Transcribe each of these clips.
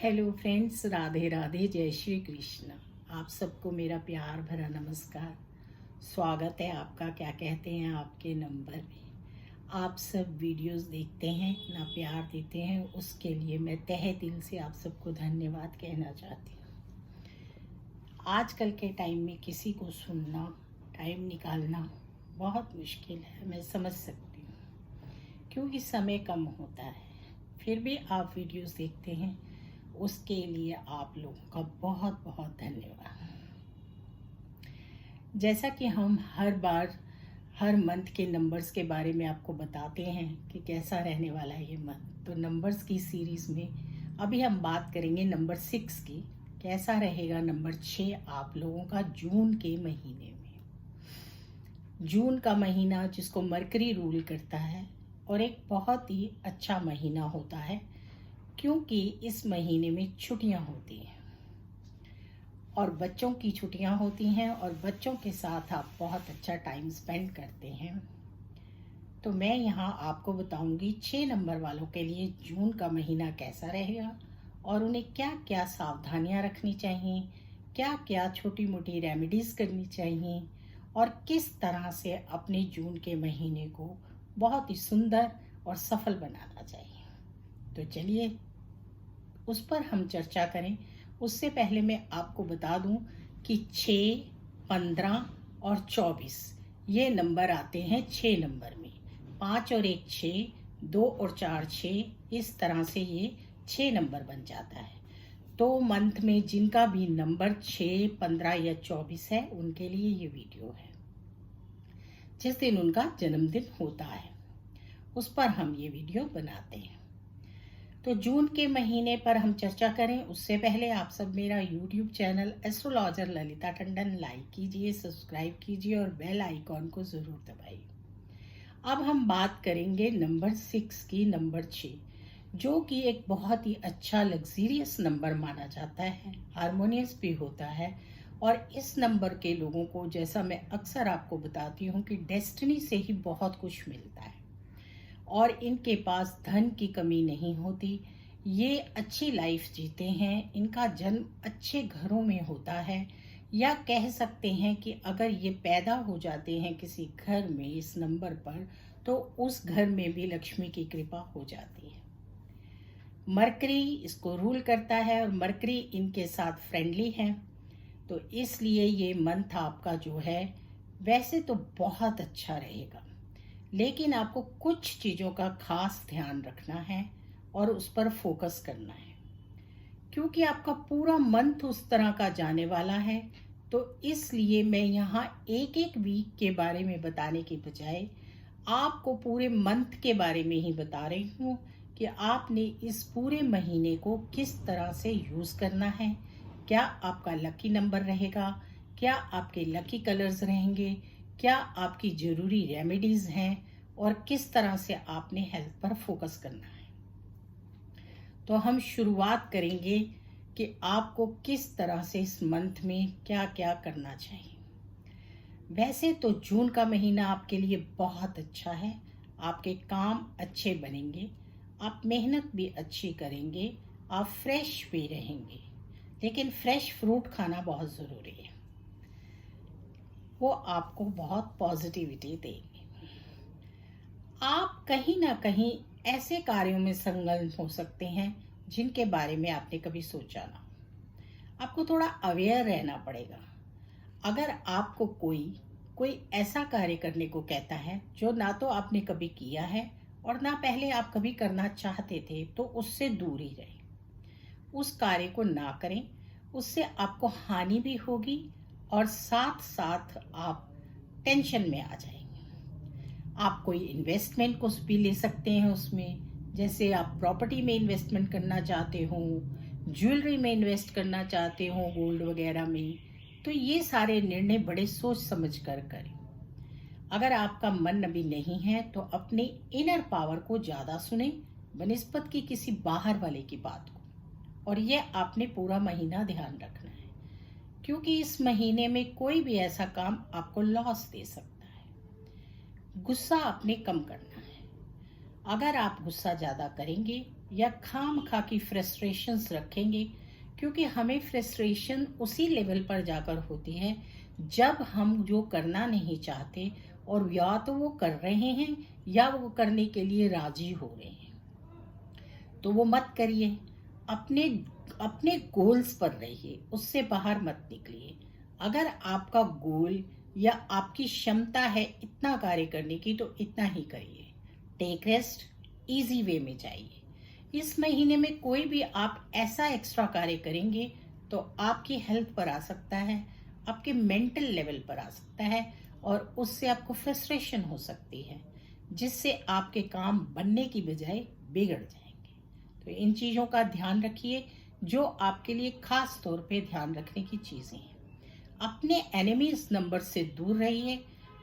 Hello friends, Radhe Radhe, जय श्री कृष्ण। आप सबको मेरा प्यार भरा नमस्कार। स्वागत है आपका, क्या कहते हैं, आपके नंबर में। आप सब वीडियोस देखते हैं, ना प्यार देते हैं, उसके लिए मैं तहे दिल से आप सबको धन्यवाद कहना चाहती हूँ। आजकल के टाइम में किसी को सुनना, टाइम निकालना बहुत मुश्किल है, मैं समझ सकती हूँ, क्योंकि समय कम होता है। फिर भी आप वीडियोस देखते हैं, उसके लिए आप लोगों का बहुत बहुत धन्यवाद। जैसा कि हम हर बार हर मंथ के नंबर्स के बारे में आपको बताते हैं कि कैसा रहने वाला है ये मंथ, तो नंबर्स की सीरीज़ में अभी हम बात करेंगे नंबर 6 की। कैसा रहेगा नंबर 6 आप लोगों का जून के महीने में। जून का महीना जिसको मरकरी रूल करता है और एक बहुत ही अच्छा महीना होता है, क्योंकि इस महीने में छुट्टियां होती हैं और बच्चों की छुट्टियां होती हैं और बच्चों के साथ आप बहुत अच्छा टाइम स्पेंड करते हैं। तो मैं यहाँ आपको बताऊंगी 6 नंबर वालों के लिए जून का महीना कैसा रहेगा और उन्हें क्या क्या सावधानियां रखनी चाहिए, क्या क्या छोटी मोटी रेमेडीज़ करनी चाहिए और किस तरह से अपने जून के महीने को बहुत ही सुंदर और सफल बनाना चाहिए। तो चलिए उस पर हम चर्चा करें। उससे पहले मैं आपको बता दूं कि 6, 15 और 24 ये नंबर आते हैं 6 नंबर में। 5 और 1 6, 2 और 4 6, इस तरह से ये 6 नंबर बन जाता है। तो मंथ में जिनका भी नंबर 6, 15 या 24 है उनके लिए ये वीडियो है। जिस दिन उनका जन्मदिन होता है उस पर हम ये वीडियो बनाते हैं। तो जून के महीने पर हम चर्चा करें उससे पहले आप सब मेरा YouTube channel astrologer Lalita Tandon like कीजिए, सब्सक्राइब कीजिए और बेल आइकॉन को ज़रूर दबाइए। अब हम बात करेंगे नंबर 6 की, नंबर 6, जो कि एक बहुत ही अच्छा लग्जीरियस नंबर माना जाता है, हारमोनियस भी होता है। और इस नंबर के लोगों को, जैसा मैं अक्सर आपको बताती हूँ, कि डेस्टिनी से ही बहुत कुछ मिलता है और इनके पास धन की कमी नहीं होती। ये अच्छी लाइफ जीते हैं, इनका जन्म अच्छे घरों में होता है, या कह सकते हैं कि अगर ये पैदा हो जाते हैं किसी घर में इस नंबर पर, तो उस घर में भी लक्ष्मी की कृपा हो जाती है। मरकरी इसको रूल करता है और मरकरी इनके साथ फ्रेंडली है, तो इसलिए ये मंथ आपका जो है वैसे तो बहुत अच्छा रहेगा, लेकिन आपको कुछ चीज़ों का खास ध्यान रखना है और उस पर फोकस करना है, क्योंकि आपका पूरा मंथ उस तरह का जाने वाला है। तो इसलिए मैं यहाँ एक एक वीक के बारे में बताने के बजाय आपको पूरे मंथ के बारे में ही बता रही हूँ कि आपने इस पूरे महीने को किस तरह से यूज़ करना है। क्या आपका लकी नंबर रहेगा, क्या आपके लकी कलर्स रहेंगे, क्या आपकी ज़रूरी रेमेडीज़ हैं और किस तरह से आपने हेल्थ पर फोकस करना है। तो हम शुरुआत करेंगे कि आपको किस तरह से इस मंथ में क्या क्या करना चाहिए। वैसे तो जून का महीना आपके लिए बहुत अच्छा है, आपके काम अच्छे बनेंगे, आप मेहनत भी अच्छी करेंगे, आप फ्रेश भी रहेंगे, लेकिन फ्रेश फ्रूट खाना बहुत ज़रूरी है, वो आपको बहुत पॉजिटिविटी देंगे। आप कहीं ना कहीं ऐसे कार्यों में संलग्न हो सकते हैं जिनके बारे में आपने कभी सोचा ना। आपको थोड़ा अवेयर रहना पड़ेगा। अगर आपको कोई ऐसा कार्य करने को कहता है जो ना तो आपने कभी किया है और ना पहले आप कभी करना चाहते थे, तो उससे दूर ही रहें, उस कार्य को ना करें। उससे आपको हानि भी होगी और साथ साथ आप टेंशन में आ जाएंगे। आप कोई इन्वेस्टमेंट को भी ले सकते हैं उसमें, जैसे आप प्रॉपर्टी में इन्वेस्टमेंट करना चाहते हो, ज्वेलरी में इन्वेस्ट करना चाहते हो, गोल्ड वगैरह में, तो ये सारे निर्णय बड़े सोच समझ कर करें। अगर आपका मन अभी नहीं है तो अपने इनर पावर को ज़्यादा सुने बनिस्बत की किसी बाहर वाले की बात को, और ये आपने पूरा महीना ध्यान रखना है, क्योंकि इस महीने में कोई भी ऐसा काम आपको लॉस दे सकता है। गुस्सा आपने कम करना है। अगर आप गुस्सा ज़्यादा करेंगे या खामखा की फ्रस्ट्रेशंस रखेंगे, क्योंकि हमें फ्रस्ट्रेशन उसी लेवल पर जाकर होती है जब हम जो करना नहीं चाहते और या तो वो कर रहे हैं या वो करने के लिए राजी हो रहे हैं। तो वो मत करिए। अपने अपने गोल्स पर रहिए, उससे बाहर मत निकलिए। अगर आपका गोल या आपकी क्षमता है इतना कार्य करने की तो इतना ही करिए। टेक रेस्ट, इजी वे में जाइए। इस महीने में कोई भी आप ऐसा एक्स्ट्रा कार्य करेंगे तो आपकी हेल्थ पर आ सकता है, आपके मेंटल लेवल पर आ सकता है और उससे आपको फ्रस्ट्रेशन हो सकती है, जिससे आपके काम बनने की बजाय बिगड़ जाएंगे। तो इन चीज़ों का ध्यान रखिए जो आपके लिए खास तौर पे ध्यान रखने की चीज़ें हैं। अपने एनिमीज नंबर से दूर रहिए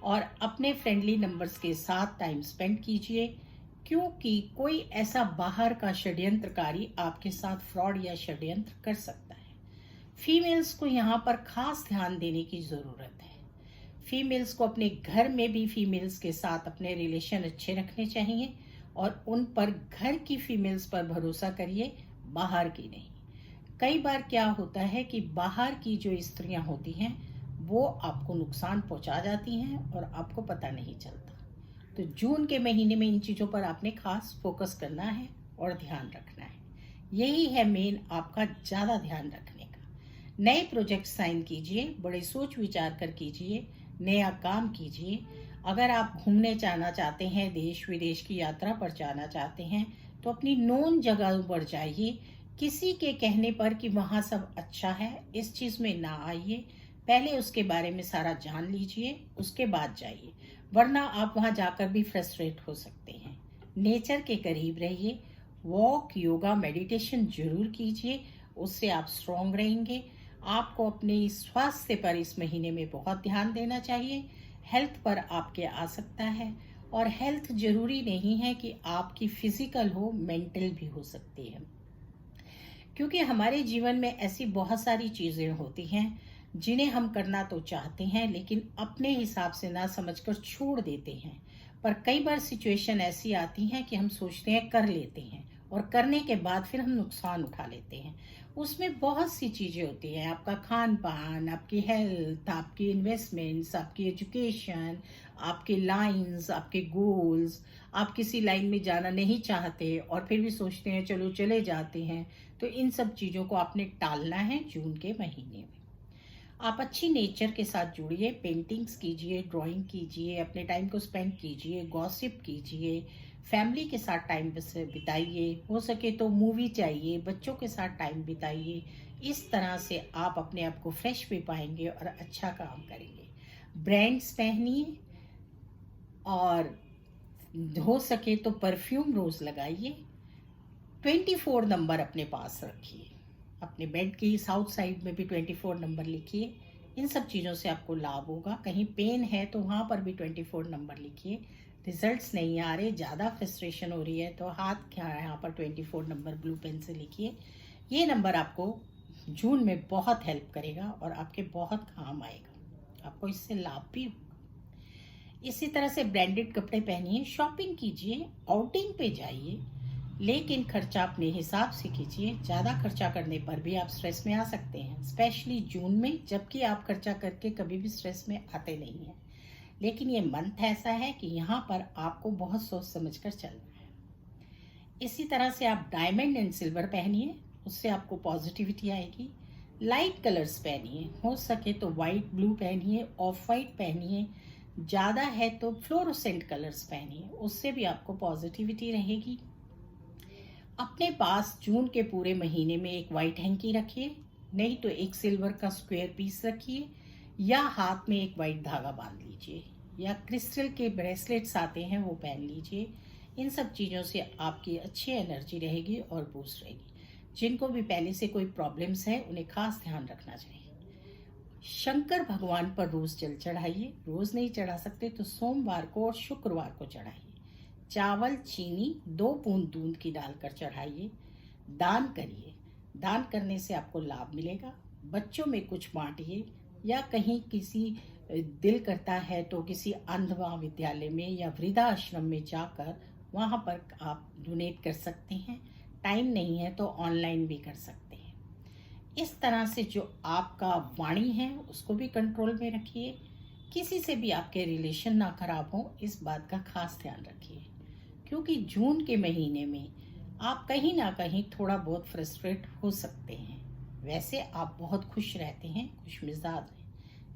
और अपने फ्रेंडली नंबर्स के साथ टाइम स्पेंड कीजिए, क्योंकि कोई ऐसा बाहर का षड्यंत्रकारी आपके साथ फ्रॉड या षड्यंत्र कर सकता है। फीमेल्स को यहाँ पर खास ध्यान देने की ज़रूरत है। फीमेल्स को अपने घर में भी फीमेल्स के साथ अपने रिलेशन अच्छे रखने चाहिए और उन पर, घर की फीमेल्स पर भरोसा करिए, बाहर की नहीं। कई बार क्या होता है कि बाहर की जो स्त्रियां होती हैं वो आपको नुकसान पहुंचा जाती हैं और आपको पता नहीं चलता। तो जून के महीने में इन चीज़ों पर आपने खास फोकस करना है और ध्यान रखना है। यही है मेन आपका ज़्यादा ध्यान रखने का। नए प्रोजेक्ट साइन कीजिए, बड़े सोच विचार कर कीजिए, नया काम कीजिए। अगर आप घूमने जाना चाहते हैं, देश विदेश की यात्रा पर जाना चाहते हैं, तो अपनी नोन जगहों पर जाइए। किसी के कहने पर कि वहाँ सब अच्छा है, इस चीज़ में ना आइए। पहले उसके बारे में सारा जान लीजिए, उसके बाद जाइए, वरना आप वहाँ जाकर भी फ्रस्ट्रेट हो सकते हैं। नेचर के करीब रहिए, वॉक, योगा, मेडिटेशन जरूर कीजिए, उससे आप स्ट्रॉन्ग रहेंगे। आपको अपने स्वास्थ्य पर इस महीने में बहुत ध्यान देना चाहिए। हेल्थ पर आपके आ सकता है, और हेल्थ जरूरी नहीं है कि आपकी फिजिकल हो, मेंटल भी हो सकती है, क्योंकि हमारे जीवन में ऐसी बहुत सारी चीज़ें होती हैं जिन्हें हम करना तो चाहते हैं लेकिन अपने हिसाब से ना समझकर छोड़ देते हैं। पर कई बार सिचुएशन ऐसी आती हैं कि हम सोचते हैं कर लेते हैं और करने के बाद फिर हम नुकसान उठा लेते हैं। उसमें बहुत सी चीज़ें होती हैं, आपका खान पान, आपकी हेल्थ, आपकी इन्वेस्टमेंट्स, आपकी एजुकेशन, आपके लाइंस, आपके गोल्स। आप किसी लाइन में जाना नहीं चाहते और फिर भी सोचते हैं चलो चले जाते हैं। तो इन सब चीज़ों को आपने टालना है जून के महीने में। आप अच्छी नेचर के साथ जुड़िए, पेंटिंग्स कीजिए, ड्राइंग कीजिए, अपने टाइम को स्पेंड कीजिए, गॉसिप कीजिए, फैमिली के साथ टाइम बिताइए, हो सके तो मूवी चाहिए, बच्चों के साथ टाइम बिताइए। इस तरह से आप अपने आप को फ्रेश भी पाएंगे और अच्छा काम करेंगे। ब्रांड्स पहनिए और हो सके तो परफ्यूम रोज़ लगाइए। 24 नंबर अपने पास रखिए, अपने बेड की साउथ साइड में भी 24 नंबर लिखिए। इन सब चीज़ों से आपको लाभ होगा। कहीं पेन है तो वहाँ पर भी 24 नंबर लिखिए। रिजल्ट्स नहीं आ रहे, ज़्यादा फ्रस्ट्रेशन हो रही है, तो हाथ क्या है यहाँ पर 24 नंबर ब्लू पेन से लिखिए। ये नंबर आपको जून में बहुत हेल्प करेगा और आपके बहुत काम आएगा, आपको इससे लाभ भी होगा। इसी तरह से ब्रांडेड कपड़े पहनिए, शॉपिंग कीजिए, आउटिंग पे जाइए, लेकिन खर्चा अपने हिसाब से कीजिए। ज़्यादा खर्चा करने पर भी आप स्ट्रेस में आ सकते हैं, स्पेशली जून में, जबकि आप खर्चा करके कभी भी स्ट्रेस में आते नहीं हैं। लेकिन ये मंथ ऐसा है कि यहाँ पर आपको बहुत सोच समझ कर चलना है। इसी तरह से आप डायमंड एंड सिल्वर पहनिए, उससे आपको पॉजिटिविटी आएगी। लाइट कलर्स पहनिए, हो सके तो वाइट ब्लू पहनिए, ऑफ वाइट पहनिए, ज़्यादा है तो फ्लोरोसेंट कलर्स पहनिए, उससे भी आपको पॉजिटिविटी रहेगी। अपने पास जून के पूरे महीने में एक वाइट हैंकी रखिए, नहीं तो एक सिल्वर का स्क्वायर पीस रखिए, या हाथ में एक वाइट धागा बांध लीजिए, या क्रिस्टल के ब्रेसलेट्स आते हैं वो पहन लीजिए। इन सब चीज़ों से आपकी अच्छी एनर्जी रहेगी और बूस्ट रहेगी। जिनको भी पहले से कोई प्रॉब्लम्स है उन्हें खास ध्यान रखना चाहिए। शंकर भगवान पर रोज जल चढ़ाइए, रोज नहीं चढ़ा सकते तो सोमवार को और शुक्रवार को चढ़ाइए। चावल, चीनी 2 बूंद दूध की डालकर चढ़ाइए। दान करिए, दान करने से आपको लाभ मिलेगा। बच्चों में कुछ बांटिए, या कहीं किसी दिल करता है तो किसी अंध महाविद्यालय में या वृद्धाश्रम में जाकर वहाँ पर आप डोनेट कर सकते हैं। टाइम नहीं है तो ऑनलाइन भी कर सकते हैं। इस तरह से जो आपका वाणी है उसको भी कंट्रोल में रखिए। किसी से भी आपके रिलेशन ना खराब हो, इस बात का खास ध्यान रखिए, क्योंकि जून के महीने में आप कहीं ना कहीं थोड़ा बहुत फ्रस्ट्रेट हो सकते हैं। वैसे आप बहुत खुश रहते हैं, खुश मिजाज हैं,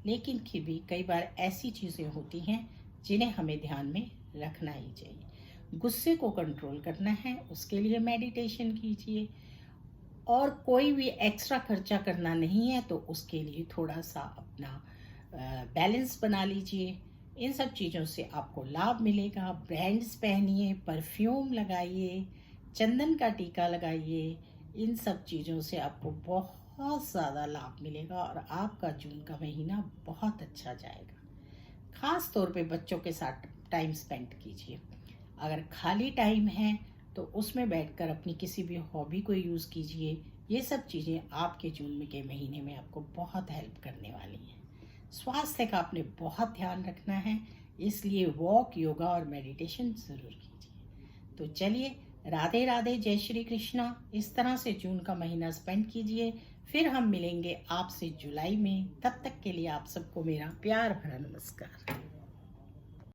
लेकिन फिर भी कई बार ऐसी चीज़ें होती हैं जिन्हें हमें ध्यान में रखना ही चाहिए। गुस्से को कंट्रोल करना है, उसके लिए मेडिटेशन कीजिए, और कोई भी एक्स्ट्रा खर्चा करना नहीं है तो उसके लिए थोड़ा सा अपना बैलेंस बना लीजिए। इन सब चीज़ों से आपको लाभ मिलेगा। ब्रांड्स पहनिए, परफ्यूम लगाइए, चंदन का टीका लगाइए। इन सब चीज़ों से आपको बहुत ज़्यादा लाभ मिलेगा और आपका जून का महीना बहुत अच्छा जाएगा। ख़ास तौर पे बच्चों के साथ टाइम स्पेंड कीजिए। अगर खाली टाइम है तो उसमें बैठकर अपनी किसी भी हॉबी को यूज़ कीजिए। ये सब चीज़ें आपके जून के महीने में आपको बहुत हेल्प करने वाली हैं। स्वास्थ्य का आपने बहुत ध्यान रखना है, इसलिए वॉक, योगा और मेडिटेशन ज़रूर कीजिए। तो चलिए, राधे राधे, जय श्री कृष्णा। इस तरह से जून का महीना स्पेंड कीजिए। फिर हम मिलेंगे आपसे जुलाई में। तब तक के लिए आप सबको मेरा प्यार भरा नमस्कार।